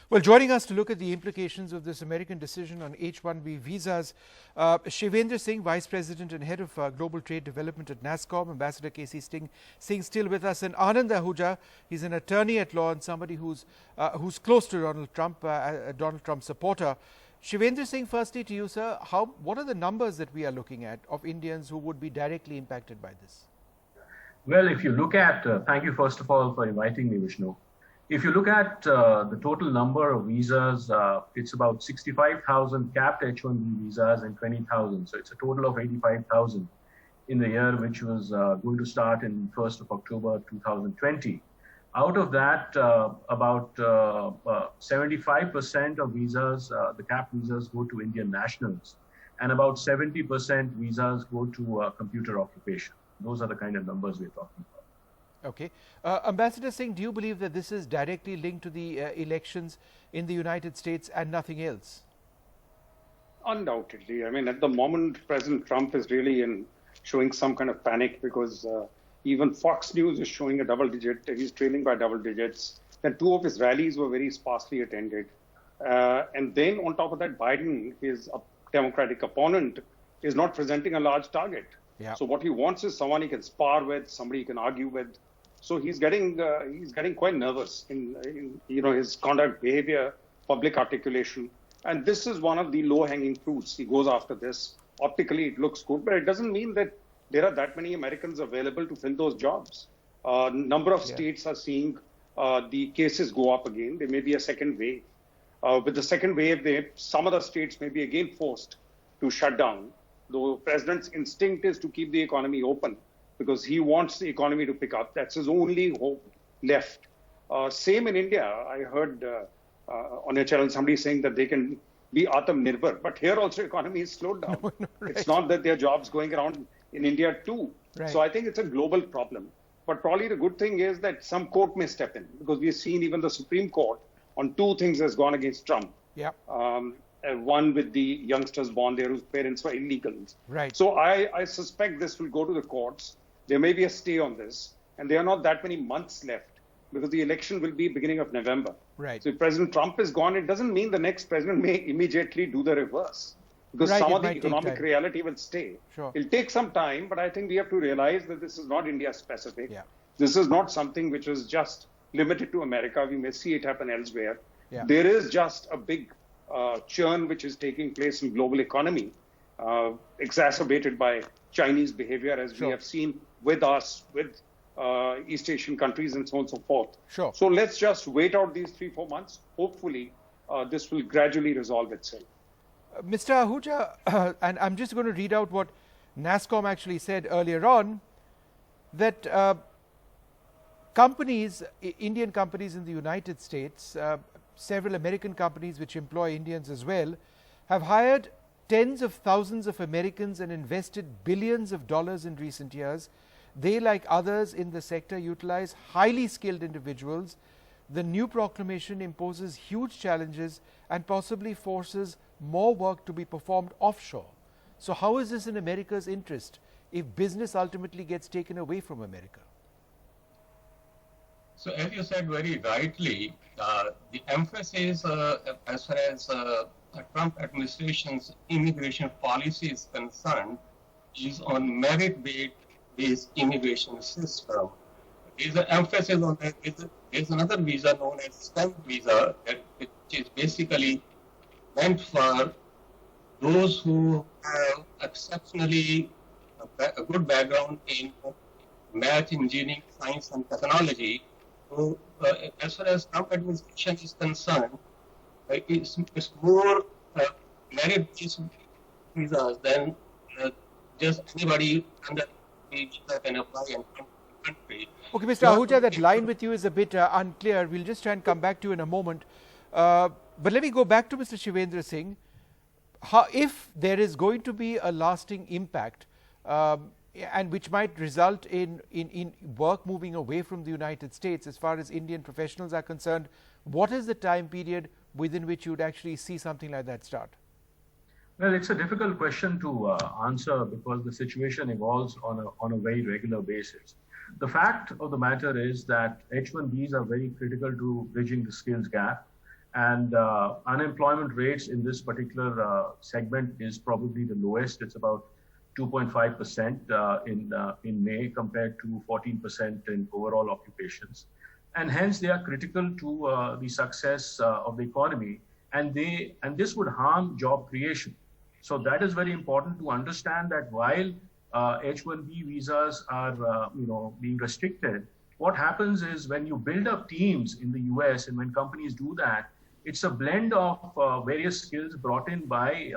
Well, joining us to look at the implications of this American decision on H-1B visas, Shivendra Singh, Vice President and Head of Global Trade Development at NASSCOM, Ambassador K.C. Singh still with us, and Anand Ahuja. He's an attorney at law and somebody who's close to Donald Trump, a Donald Trump supporter. Shivendra Singh, firstly to you, sir, what are the numbers that we are looking at of Indians who would be directly impacted by this? Well, if you look at, thank you first of all for inviting me, Vishnu. If you look at the total number of visas, it's about 65,000 capped H-1B visas and 20,000. So it's a total of 85,000 in the year, which was going to start in 1st of October 2020. Out of that, about 75% of visas, the capped visas, go to Indian nationals, and about 70% visas go to computer occupation. Those are the kind of numbers we're talking about. Okay. Ambassador Singh, do you believe that this is directly linked to the elections in the United States and nothing else? Undoubtedly. I mean, at the moment, President Trump is really showing some kind of panic because even Fox News is showing a double digit. He's trailing by double digits. And two of his rallies were very sparsely attended. And then on top of that, Biden, his Democratic opponent, is not presenting a large target. Yeah. So what he wants is someone he can spar with, somebody he can argue with. So he's getting quite nervous in his conduct, behavior, public articulation, and this is one of the low-hanging fruits. He goes after this. Optically, it looks good, but it doesn't mean that there are that many Americans available to fill those jobs. Number of states are seeing the cases go up again. There may be a second wave. With the second wave, some other states may be again forced to shut down. The president's instinct is to keep the economy open, because he wants the economy to pick up. That's his only hope left. Same in India. I heard on your channel somebody saying that they can be Atmanirbhar, but here also economy is slowed down. No, right. It's not that there are jobs going around in India too. Right. So I think it's a global problem. But probably the good thing is that some court may step in, because we've seen even the Supreme Court on two things has gone against Trump. Yeah. One with the youngsters born there whose parents were illegals. Right. So I suspect this will go to the courts. There may be a stay on this, and there are not that many months left, because the election will be beginning of November. Right. So if President Trump is gone, it doesn't mean the next president may immediately do the reverse, because some of the economic reality will stay. Sure. It'll take some time, but I think we have to realize that this is not India specific. Yeah. This is not something which is just limited to America. We may see it happen elsewhere. Yeah. There is just a big churn which is taking place in global economy, exacerbated by Chinese behavior, as we have seen with us, with East Asian countries and so on and so forth. Sure. So let's just wait out these 3-4 months. Hopefully, this will gradually resolve itself. Mr. Ahuja, and I'm just going to read out what NASSCOM actually said earlier on, that companies, Indian companies in the United States, several American companies which employ Indians as well, have hired tens of thousands of Americans and invested billions of dollars in recent years. They, like others in the sector, utilize highly skilled individuals. The new proclamation imposes huge challenges and possibly forces more work to be performed offshore. So how is this in America's interest if business ultimately gets taken away from America? So as you said very rightly, the emphasis as far as Trump administration's immigration policy is concerned is on merit-based immigration system. There is an emphasis on that. There is another visa known as STEM visa, which is basically meant for those who have exceptionally a good background in math, engineering, science, and technology. So, as far as Trump administration is concerned, it's more merit-based visas than just anybody under the visa can apply and come to the country. Okay, Mr. Ahuja, that line with you is a bit unclear. We'll just try and come back to you in a moment. But let me go back to Mr. Shivendra Singh. If there is going to be a lasting impact, and which might result in work moving away from the United States as far as Indian professionals are concerned, what is the time period within which you would actually see something like that start? Well, it's a difficult question to answer, because the situation evolves on a very regular basis. The fact of the matter is that H-1Bs are very critical to bridging the skills gap, And unemployment rates in this particular segment is probably the lowest. It's about 2.5% in May compared to 14% in overall occupations. And hence they are critical to the success of the economy, and this would harm job creation. So that is very important to understand, that while H-1B visas are being restricted, what happens is when you build up teams in the US, and when companies do that, it's a blend of various skills brought in by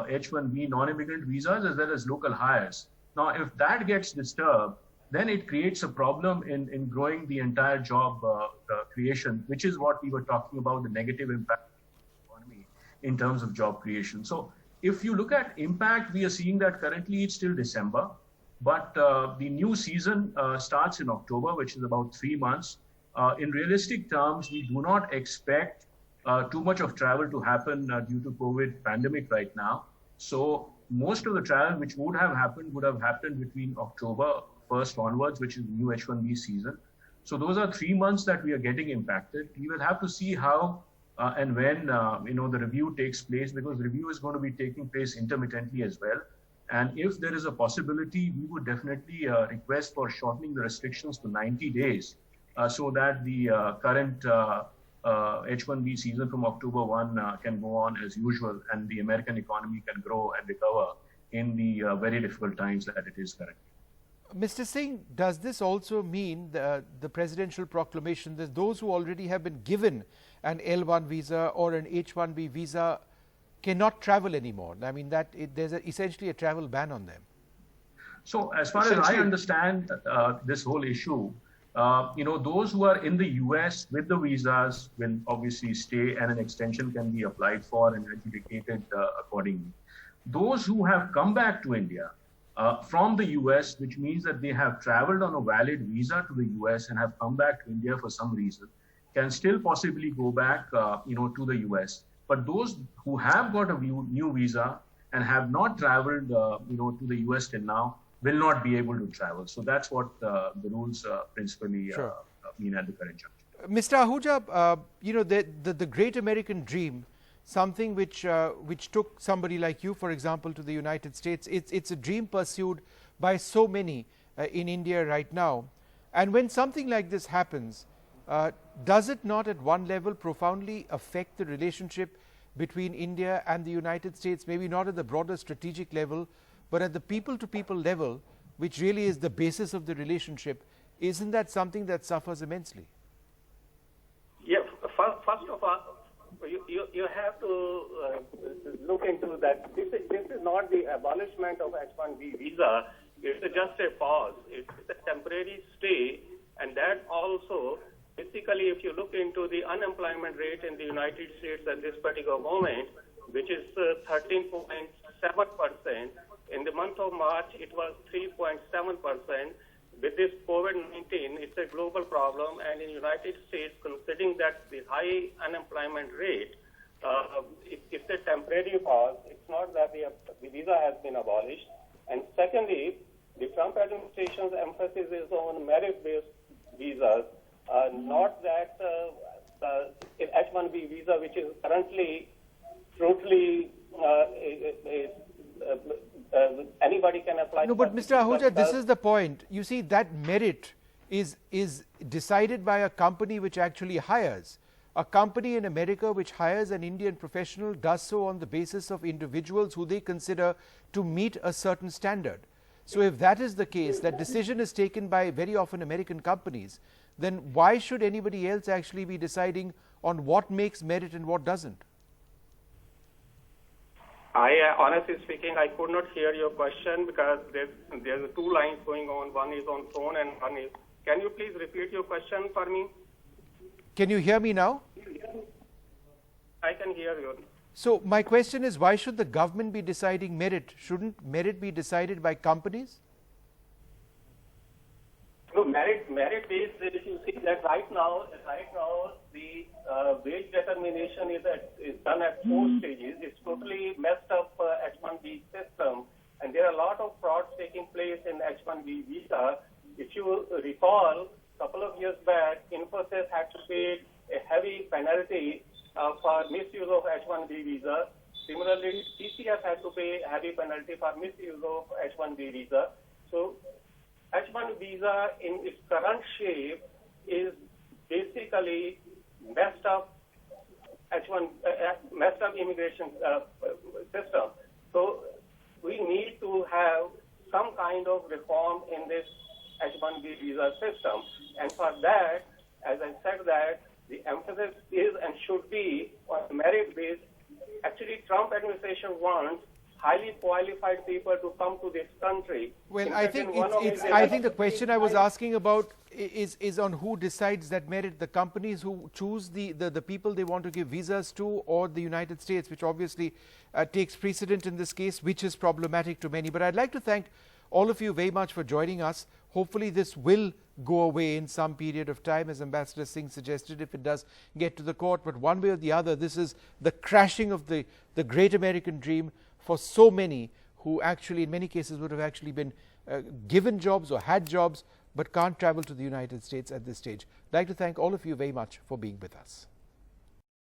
H-1B non-immigrant visas as well as local hires. Now, if that gets disturbed, then it creates a problem in growing the entire job creation, which is what we were talking about, the negative impact on the economy in terms of job creation. So if you look at impact, we are seeing that currently it's still December, but the new season starts in October, which is about 3 months. In realistic terms, we do not expect too much of travel to happen due to COVID pandemic right now. So most of the travel which would have happened between October 1st onwards, which is new H-1B season. So those are 3 months that we are getting impacted. We will have to see how and when the review takes place, because review is going to be taking place intermittently as well. And if there is a possibility, we would definitely request for shortening the restrictions to 90 days so that the current H-1B season from October 1 can go on as usual, and the American economy can grow and recover in the very difficult times that it is currently. Mr. Singh, does this also mean the presidential proclamation that those who already have been given an L1 visa or an H-1B visa cannot travel anymore? I mean, there's essentially a travel ban on them. So as far as I understand this whole issue, those who are in the US with the visas will obviously stay, and an extension can be applied for and adjudicated accordingly. Those who have come back to India from the US, which means that they have traveled on a valid visa to the US and have come back to India for some reason, can still possibly go back to the US. But those who have got a new visa and have not traveled to the US till now will not be able to travel. So that's what the rules principally mean at the current juncture. Mr. Ahuja, the great American dream, something which took somebody like you, for example, to the United States, it's a dream pursued by so many in India right now. And when something like this happens, does it not at one level profoundly affect the relationship between India and the United States, maybe not at the broader strategic level, but at the people-to-people level, which really is the basis of the relationship? Isn't that something that suffers immensely? Yeah, first of all, you have to look into that. This is not the abolishment of H-1B visa. It's just a pause. It's a temporary stay, and that also, basically, if you look into the unemployment rate in the United States at this particular moment, which is 13.7%. In the month of March, it was 3.7%. With this COVID-19, it's a global problem, and in the United States, considering that the high unemployment rate, it's a temporary pause. It's not that the visa has been abolished. And secondly, the Trump administration's emphasis is on merit-based visas, not that H-1B visa, which is currently totally anybody can apply. No, but Mr. Ahuja, this is the point. You see, that merit is decided by a company which actually hires. A company in America which hires an Indian professional does so on the basis of individuals who they consider to meet a certain standard. So if that is the case, that decision is taken by very often American companies, then why should anybody else actually be deciding on what makes merit and what doesn't? Honestly speaking, I could not hear your question because there's two lines going on. One is on phone and one is. Can you please repeat your question for me? Can you hear me now? I can hear you. So my question is, why should the government be deciding merit? Shouldn't merit be decided by companies? No, merit based. If you see that right now the wage determination is done at 4 stages. It's totally messed up H-1B system, and there are a lot of frauds taking place in H-1B visa. If you recall, a couple of years back, Infosys had to pay a heavy penalty for misuse of H-1B visa. Similarly, TCS had to pay heavy penalty for misuse of H-1B visa. So H-1 visa in its current shape is basically messed up messed up immigration system. So we need to have some kind of reform in this H-1B visa system. And for that, as I said, that the emphasis is and should be on merit-based. Actually, Trump administration wants highly qualified people to come to this country. Well, In I fact, think in one of his I think the question I was asking about is on who decides that merit, the companies who choose the people they want to give visas to, or the United States, which obviously takes precedent in this case, which is problematic to many. But I'd like to thank all of you very much for joining us. Hopefully this will go away in some period of time, as Ambassador Singh suggested, if it does get to the court. But one way or the other, this is the crashing of the great American dream for so many who actually in many cases would have actually been given jobs or had jobs but can't travel to the United States at this stage. I'd like to thank all of you very much for being with us.